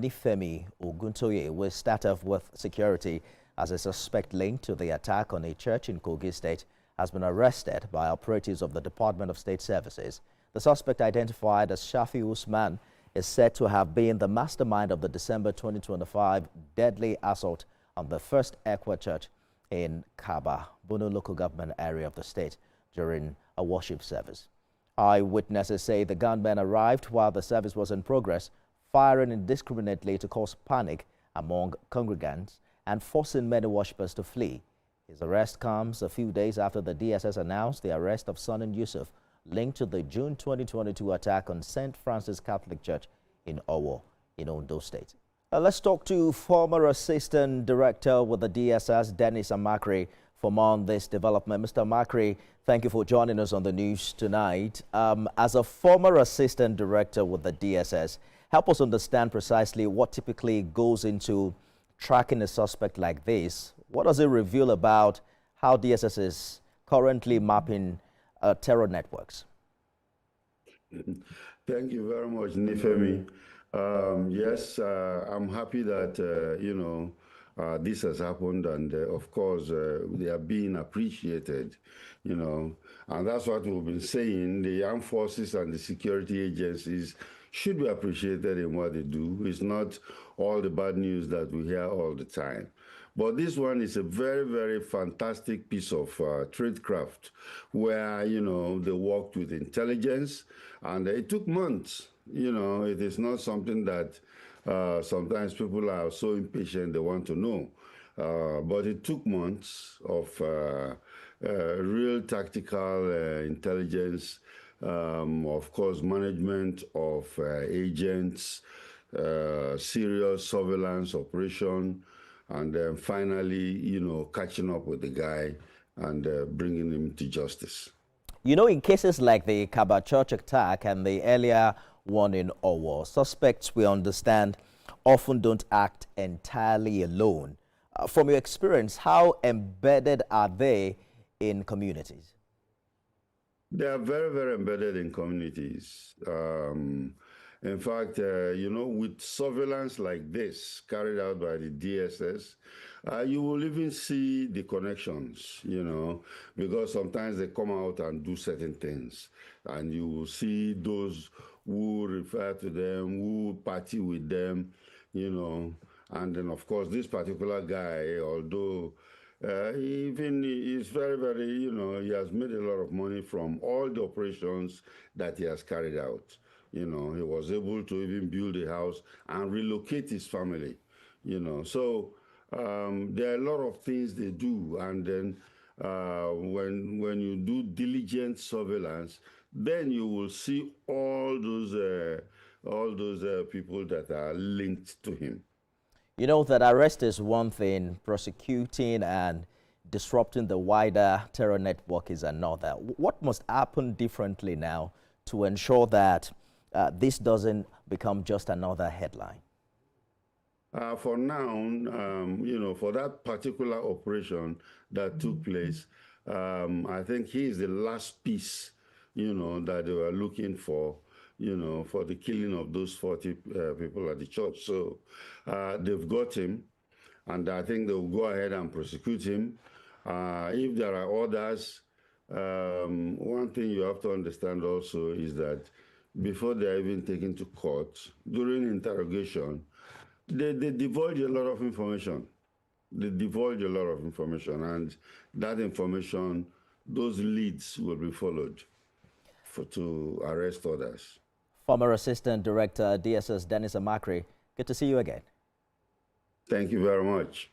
Nifemi Oguntoye will start off with security as a suspect linked to the attack on a church in Kogi State has been arrested by operatives of the Department of State Services. The suspect, identified as Shafiu Usman, is said to have been the mastermind of the December 2025 deadly assault on the first Ecwa church in Kaba, Bono local government area of the state during a worship service. Eyewitnesses say the gunmen arrived while the service was in progress, firing indiscriminately to cause panic among congregants and forcing many worshippers to flee. His arrest comes a few days after the DSS announced the arrest of Son Yusuf, linked to the June 2022 attack on St. Francis Catholic Church in Owo, in Ondo State. Let's talk to former Assistant Director with the DSS, Dennis Amakri, for more on this development. Mr. Amakri, thank you for joining us on the news tonight. As a former Assistant Director with the DSS, help us understand precisely what typically goes into tracking a suspect like this. What does it reveal about how DSS is currently mapping terror networks? Thank you very much, Nifemi. Yes, I'm happy that, this has happened, and of course, they are being appreciated, and that's what we've been saying. The armed forces and the security agencies should be appreciated in what they do. It's not all the bad news that we hear all the time. But this one is a very, very fantastic piece of tradecraft where, they worked with intelligence, and it took months. It is not something that sometimes people are so impatient they want to know. But it took months of real tactical intelligence, of course, management of agents, serious surveillance operation, and then finally, catching up with the guy and bringing him to justice. In cases like the Kaba Church attack and the earlier one in Owo, suspects, we understand, often don't act entirely alone. From your experience, how embedded are they in communities? They are very, very embedded in communities. In fact, with surveillance like this carried out by the DSS, you will even see the connections, because sometimes they come out and do certain things. And you will see those who refer to them, who party with them, And then, of course, this particular guy, although even he's very, very, he has made a lot of money from all the operations that he has carried out. He was able to even build a house and relocate his family, So there are a lot of things they do. And then when you do diligent surveillance, then you will see all those people that are linked to him. That arrest is one thing, prosecuting and disrupting the wider terror network is another. What must happen differently now to ensure that this doesn't become just another headline? For now, for that particular operation that took place, I think he is the last piece, that they were looking for, for the killing of those 40 people at the church. So they've got him, and I think they'll go ahead and prosecute him. If there are others, one thing you have to understand also is that before they're even taken to court, during interrogation, they divulge a lot of information. They divulge a lot of information, and that information, those leads will be followed to arrest others. Former Assistant Director, DSS, Dennis Amakri, good to see you again. Thank you very much.